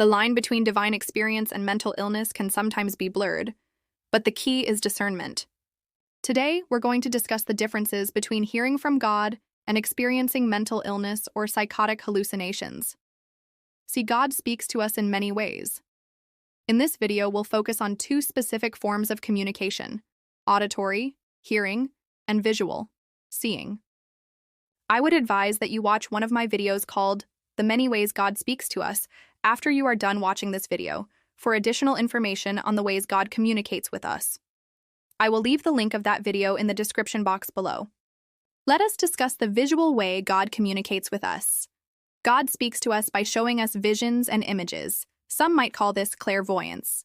The line between divine experience and mental illness can sometimes be blurred, but the key is discernment. Today, we're going to discuss the differences between hearing from God and experiencing mental illness or psychotic hallucinations. See, God speaks to us in many ways. In this video, we'll focus on two specific forms of communication: auditory, hearing, and visual, seeing. I would advise that you watch one of my videos called The Many Ways God Speaks to Us after you are done watching this video for additional information on the ways God communicates with us. I will leave the link of that video in the description box below. Let us discuss the visual way God communicates with us. God speaks to us by showing us visions and images. Some might call this clairvoyance.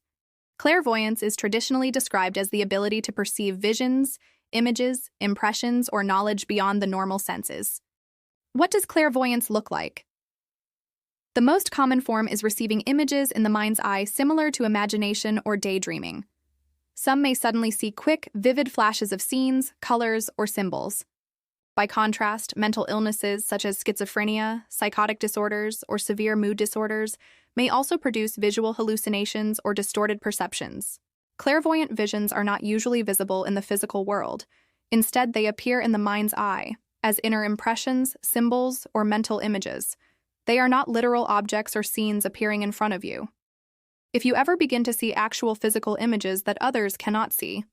Clairvoyance is traditionally described as the ability to perceive visions, images, impressions, or knowledge beyond the normal senses. What does clairvoyance look like? The most common form is receiving images in the mind's eye similar to imagination or daydreaming. Some may suddenly see quick, vivid flashes of scenes, colors, or symbols. By contrast, mental illnesses such as schizophrenia, psychotic disorders, or severe mood disorders may also produce visual hallucinations or distorted perceptions. Clairvoyant visions are not usually visible in the physical world. Instead, they appear in the mind's eye as inner impressions, symbols, or mental images. They are not literal objects or scenes appearing in front of you. If you ever begin to see actual physical images that others cannot see,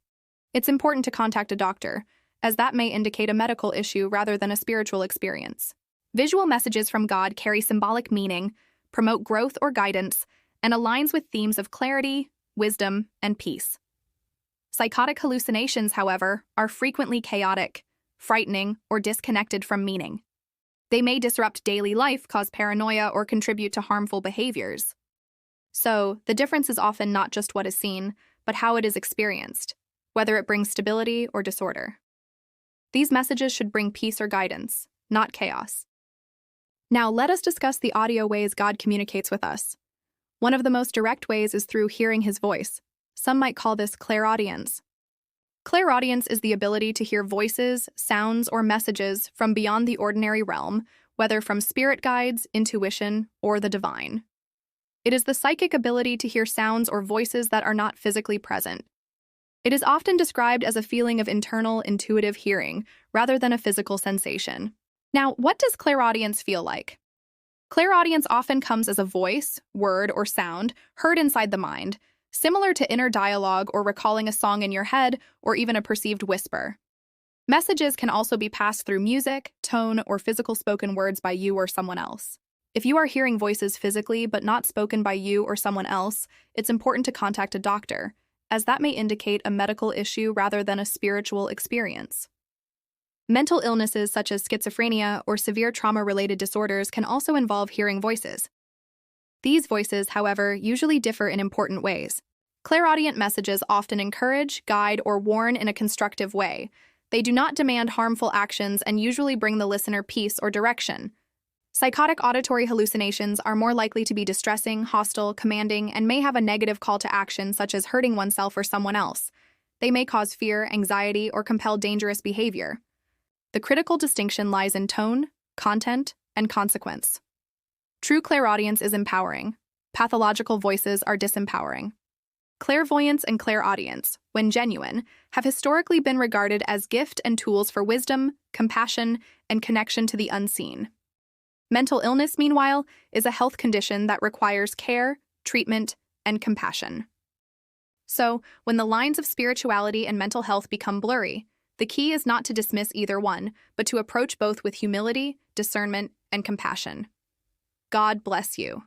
it's important to contact a doctor, as that may indicate a medical issue rather than a spiritual experience. Visual messages from God carry symbolic meaning, promote growth or guidance, and aligns with themes of clarity, wisdom, and peace. Psychotic hallucinations, however, are frequently chaotic, frightening, or disconnected from meaning. They may disrupt daily life, cause paranoia, or contribute to harmful behaviors. So, the difference is often not just what is seen, but how it is experienced, whether it brings stability or disorder. These messages should bring peace or guidance, not chaos. Now, let us discuss the audio ways God communicates with us. One of the most direct ways is through hearing His voice. Some might call this clairaudience. Clairaudience is the ability to hear voices, sounds, or messages from beyond the ordinary realm, whether from spirit guides, intuition, or the divine. It is the psychic ability to hear sounds or voices that are not physically present. It is often described as a feeling of internal, intuitive hearing, rather than a physical sensation. Now, what does clairaudience feel like? Clairaudience often comes as a voice, word, or sound heard inside the mind, similar to inner dialogue or recalling a song in your head or even a perceived whisper. Messages can also be passed through music, tone, or physical spoken words by you or someone else. If you are hearing voices physically but not spoken by you or someone else, it's important to contact a doctor, as that may indicate a medical issue rather than a spiritual experience. Mental illnesses such as schizophrenia or severe trauma-related disorders can also involve hearing voices. These voices, however, usually differ in important ways. Clairaudient messages often encourage, guide, or warn in a constructive way. They do not demand harmful actions and usually bring the listener peace or direction. Psychotic auditory hallucinations are more likely to be distressing, hostile, commanding, and may have a negative call to action such as hurting oneself or someone else. They may cause fear, anxiety, or compel dangerous behavior. The critical distinction lies in tone, content, and consequence. True clairaudience is empowering. Pathological voices are disempowering. Clairvoyance and clairaudience, when genuine, have historically been regarded as gift and tools for wisdom, compassion, and connection to the unseen. Mental illness, meanwhile, is a health condition that requires care, treatment, and compassion. So, when the lines of spirituality and mental health become blurry, the key is not to dismiss either one, but to approach both with humility, discernment, and compassion. God bless you.